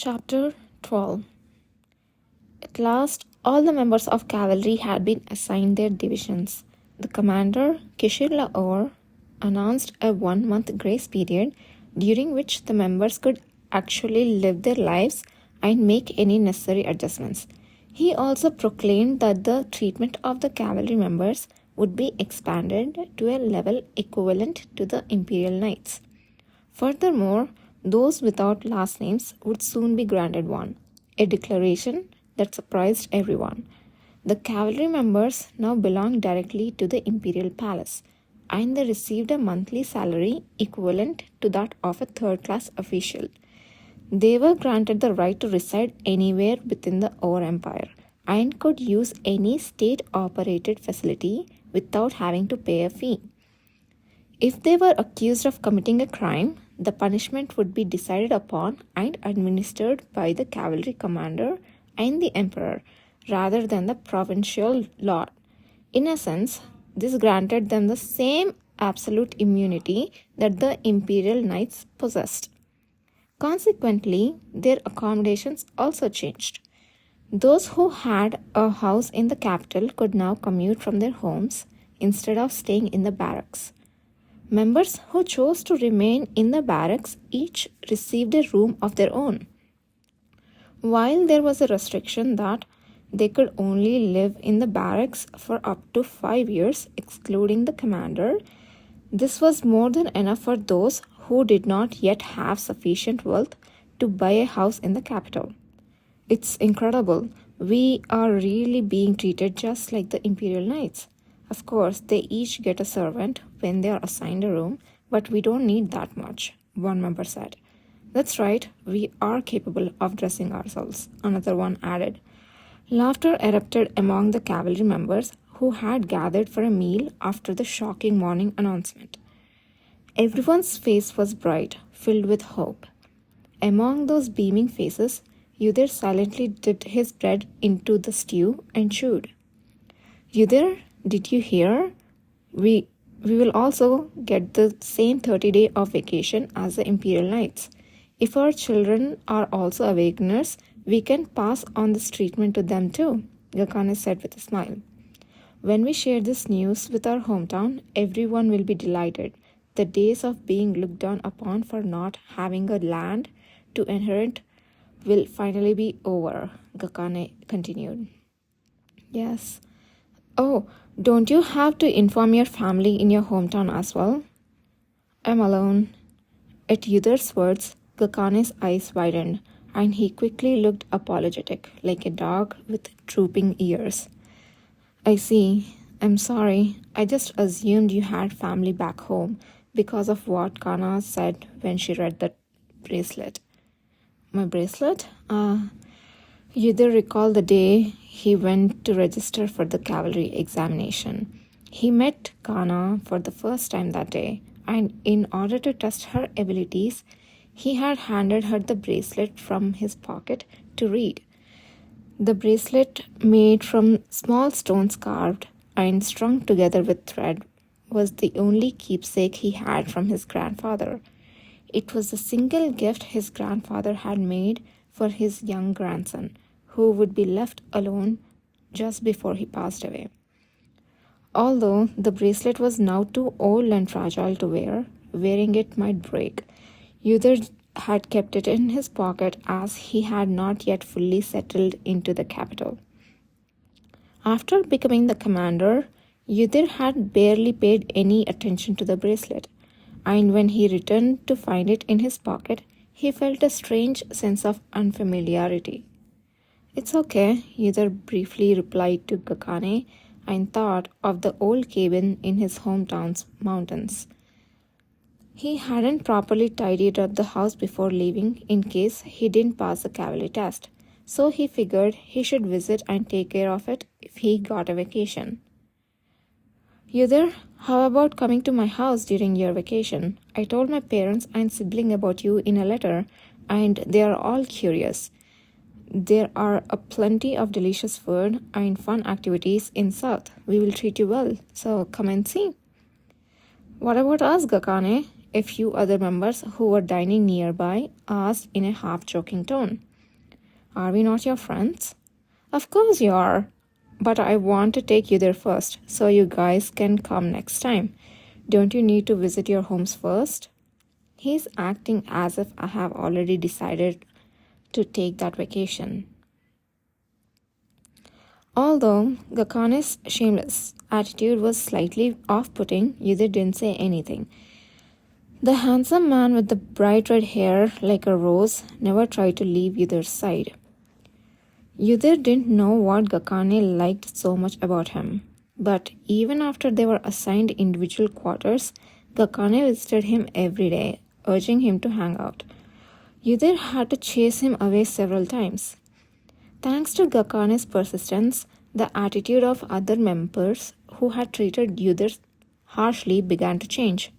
Chapter 12. At last, all the members of cavalry had been assigned their divisions. The commander, Kishir Laor, announced a 1-month grace period during which the members could actually live their lives and make any necessary adjustments. He also proclaimed that the treatment of the cavalry members would be expanded to a level equivalent to the imperial knights. Furthermore, those without last names would soon be granted one, a declaration that surprised everyone. The cavalry members now belonged directly to the imperial palace, and they received a monthly salary equivalent to that of a third-class official. They were granted the right to reside anywhere within the Our Empire and could use any state-operated facility without having to pay a fee. If they were accused of committing a crime, the punishment would be decided upon and administered by the cavalry commander and the emperor rather than the provincial lord. In essence, this granted them the same absolute immunity that the imperial knights possessed. Consequently, their accommodations also changed. Those who had a house in the capital could now commute from their homes instead of staying in the barracks. Members who chose to remain in the barracks each received a room of their own. While there was a restriction that they could only live in the barracks for up to 5 years, excluding the commander, this was more than enough for those who did not yet have sufficient wealth to buy a house in the capital. It's incredible. We are really being treated just like the imperial knights. Of course, they each get a servant when they are assigned a room, but we don't need that much, one member said. That's right, we are capable of dressing ourselves, another one added. Laughter erupted among the cavalry members who had gathered for a meal after the shocking morning announcement. Everyone's face was bright, filled with hope. Among those beaming faces, Yudhir silently dipped his bread into the stew and chewed. Yudhir, did you hear? We will also get the same 30-day of vacation as the Imperial Knights. If our children are also awakeners, we can pass on this treatment to them too, Gakane said with a smile. When we share this news with our hometown, everyone will be delighted. The days of being looked down upon for not having a land to inherit will finally be over, Gakane continued. Yes. Oh, don't you have to inform your family in your hometown as well? I'm alone. At Yudhir's words, Gakane's eyes widened, and he quickly looked apologetic, like a dog with drooping ears. I see. I'm sorry. I just assumed you had family back home because of what Kana said when she read the bracelet. My bracelet? Yudhir recalled the day he went to register for the cavalry examination. He met Kana for the first time that day, and in order to test her abilities, he had handed her the bracelet from his pocket to read. The bracelet, made from small stones carved and strung together with thread, was the only keepsake he had from his grandfather. It was the single gift his grandfather had made for his young grandson, who would be left alone just before he passed away. Although the bracelet was now too old and fragile to wear, wearing it might break. Yudhir had kept it in his pocket as he had not yet fully settled into the capital. After becoming the commander, Yudhir had barely paid any attention to the bracelet, and when he returned to find it in his pocket, he felt a strange sense of unfamiliarity. It's okay, Yudhir briefly replied to Gakane and thought of the old cabin in his hometown's mountains. He hadn't properly tidied up the house before leaving in case he didn't pass the cavalry test, so he figured he should visit and take care of it if he got a vacation. Yudhir, how about coming to my house during your vacation? I told my parents and sibling about you in a letter, and they are all curious. There are plenty of delicious food and fun activities in South. We will treat you well, so come and see. What about us, Gakane? A few other members who were dining nearby asked in a half-joking tone. Are we not your friends? Of course you are. But I want to take you there first, so you guys can come next time. Don't you need to visit your homes first? He's acting as if I have already decided to take that vacation. Although Gakane's shameless attitude was slightly off-putting, Yudhir didn't say anything. The handsome man with the bright red hair like a rose never tried to leave Yudhir's side. Yudhir didn't know what Gakane liked so much about him. But even after they were assigned individual quarters, Gakane visited him every day, urging him to hang out. Yudhir had to chase him away several times. Thanks to Gakane's persistence, the attitude of other members who had treated Yudhir harshly began to change.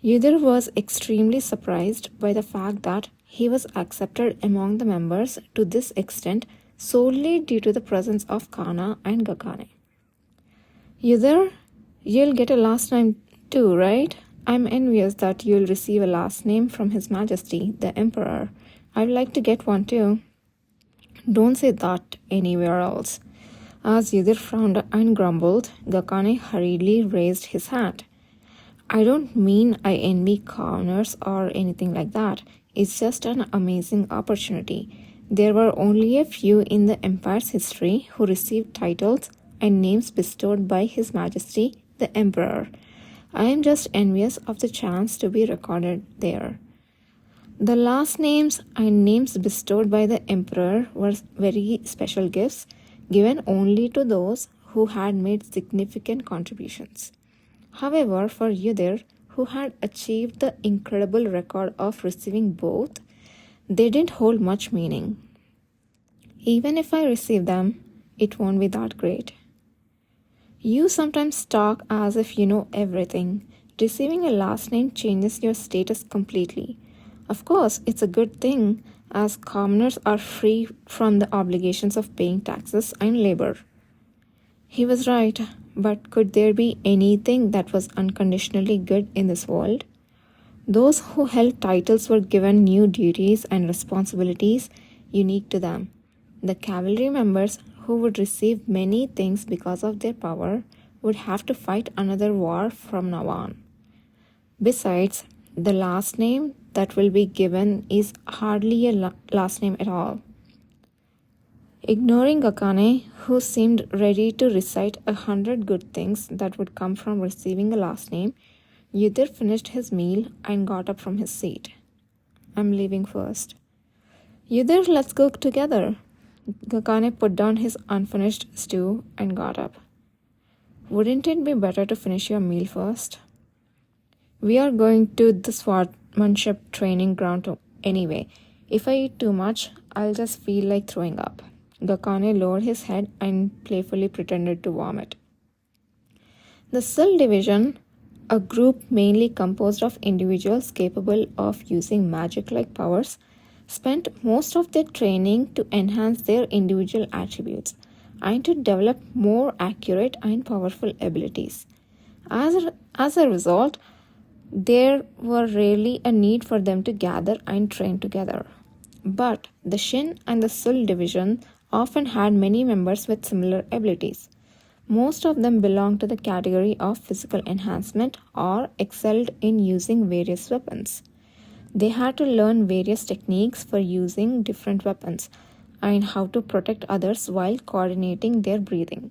Yudhir was extremely surprised by the fact that he was accepted among the members to this extent solely due to the presence of Kana and Gakane. Yudhir, you'll get a last name too, right? I'm envious that you'll receive a last name from His Majesty, the Emperor. I'd like to get one too. Don't say that anywhere else. As Yudhir frowned and grumbled, Gakane hurriedly raised his hand. I don't mean I envy commoners or anything like that. It's just an amazing opportunity. There were only a few in the Empire's history who received titles and names bestowed by His Majesty, the Emperor. I am just envious of the chance to be recorded there. The last names and names bestowed by the Emperor were very special gifts given only to those who had made significant contributions. However, for Yudhir, who had achieved the incredible record of receiving both, they didn't hold much meaning. Even if I receive them, it won't be that great. You sometimes talk as if you know everything. Receiving a last name changes your status completely. Of course, it's a good thing, as commoners are free from the obligations of paying taxes and labor. He was right, but could there be anything that was unconditionally good in this world? Those who held titles were given new duties and responsibilities unique to them. The cavalry members who would receive many things because of their power would have to fight another war from now on. Besides, the last name that will be given is hardly a last name at all. Ignoring Gakane, who seemed ready to recite 100 good things that would come from receiving a last name, Yudhir finished his meal and got up from his seat. I'm leaving first. Yudhir, let's go together. Gakane put down his unfinished stew and got up. Wouldn't it be better to finish your meal first? We are going to the swordsmanship training ground anyway. If I eat too much, I'll just feel like throwing up. Gakane lowered his head and playfully pretended to vomit. The Sil Division, a group mainly composed of individuals capable of using magic-like powers, spent most of their training to enhance their individual attributes and to develop more accurate and powerful abilities. As a result, there were rarely a need for them to gather and train together. But the Shin and the Sil Division often had many members with similar abilities. Most of them belonged to the category of physical enhancement or excelled in using various weapons. They had to learn various techniques for using different weapons and how to protect others while coordinating their breathing.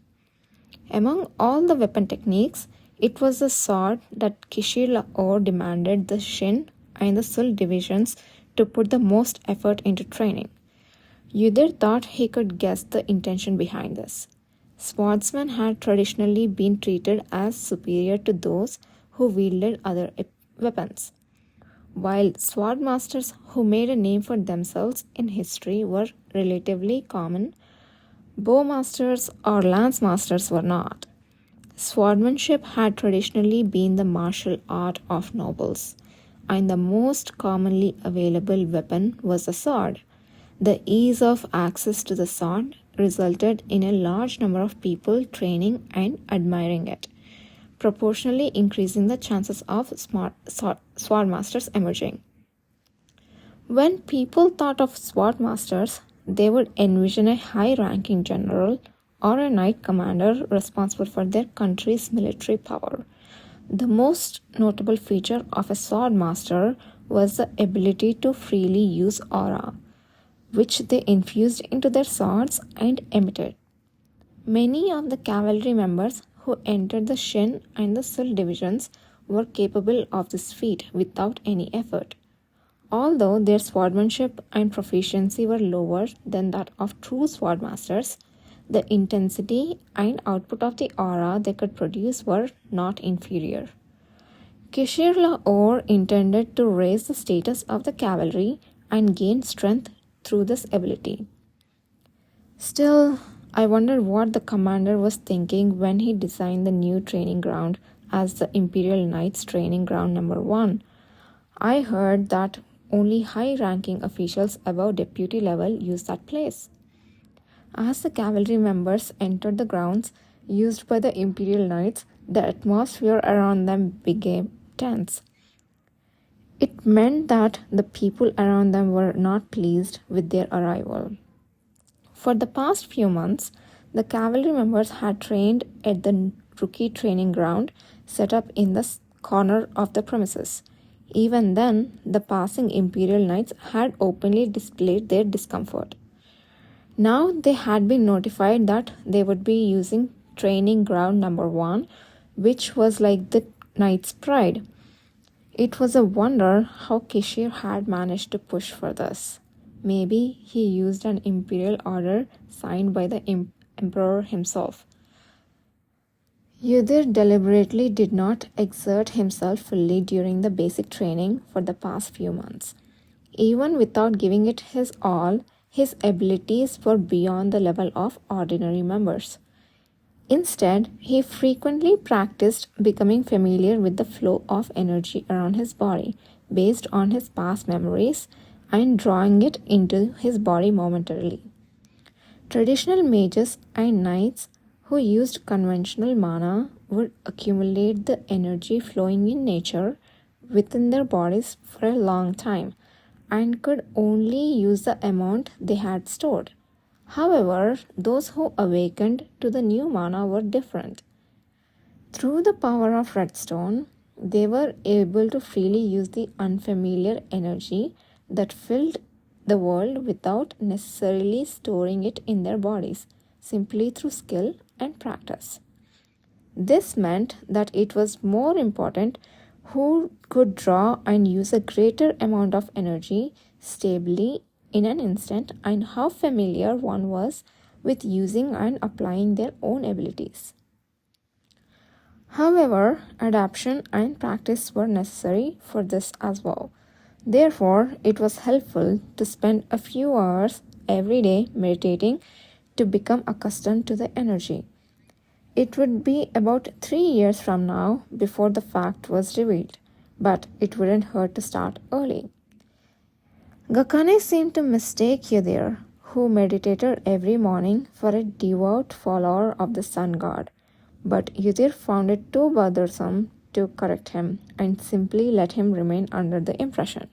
Among all the weapon techniques, it was the sword that Kishir Lahore demanded the Shin and the Sil divisions to put the most effort into training. Yudhir thought he could guess the intention behind this. Swordsmen had traditionally been treated as superior to those who wielded other weapons, while swordmasters who made a name for themselves in history were relatively common. Bowmasters or lancemasters were not. Swordsmanship had traditionally been the martial art of nobles, and the most commonly available weapon was the sword. The ease of access to the sword resulted in a large number of people training and admiring it, proportionally increasing the chances of swordmasters emerging. When people thought of swordmasters, they would envision a high-ranking general or a knight commander responsible for their country's military power. The most notable feature of a sword master was the ability to freely use aura, which they infused into their swords and emitted. Many of the cavalry members who entered the Shin and the Sul divisions were capable of this feat without any effort. Although their swordsmanship and proficiency were lower than that of true swordmasters, the intensity and output of the aura they could produce were not inferior. Kishir Lahore intended to raise the status of the cavalry and gain strength through this ability. Still, I wonder what the commander was thinking when he designed the new training ground as the Imperial Knights Training Ground number 1. I heard that only high-ranking officials above deputy level use that place. As the cavalry members entered the grounds used by the Imperial Knights, the atmosphere around them became tense. It meant that the people around them were not pleased with their arrival. For the past few months, the cavalry members had trained at the rookie training ground set up in the corner of the premises. Even then, the passing Imperial Knights had openly displayed their discomfort. Now they had been notified that they would be using training ground number 1, which was like the Knight's pride. It was a wonder how Kishir had managed to push for this. Maybe he used an imperial order signed by the emperor himself. Yudir deliberately did not exert himself fully during the basic training for the past few months. Even without giving it his all, his abilities were beyond the level of ordinary members. Instead, he frequently practiced becoming familiar with the flow of energy around his body based on his past memories and drawing it into his body momentarily. Traditional mages and knights who used conventional mana would accumulate the energy flowing in nature within their bodies for a long time and could only use the amount they had stored. However, those who awakened to the new mana were different. Through the power of Redstone, they were able to freely use the unfamiliar energy that filled the world without necessarily storing it in their bodies, simply through skill and practice. This meant that it was more important who could draw and use a greater amount of energy stably in an instant and how familiar one was with using and applying their own abilities. However, adaptation and practice were necessary for this as well. Therefore, it was helpful to spend a few hours every day meditating to become accustomed to the energy. It would be about 3 years from now before the fact was revealed, but it wouldn't hurt to start early. Gakane seemed to mistake Yudir, who meditated every morning, for a devout follower of the sun god, but Yudir found it too bothersome to correct him and simply let him remain under the impression.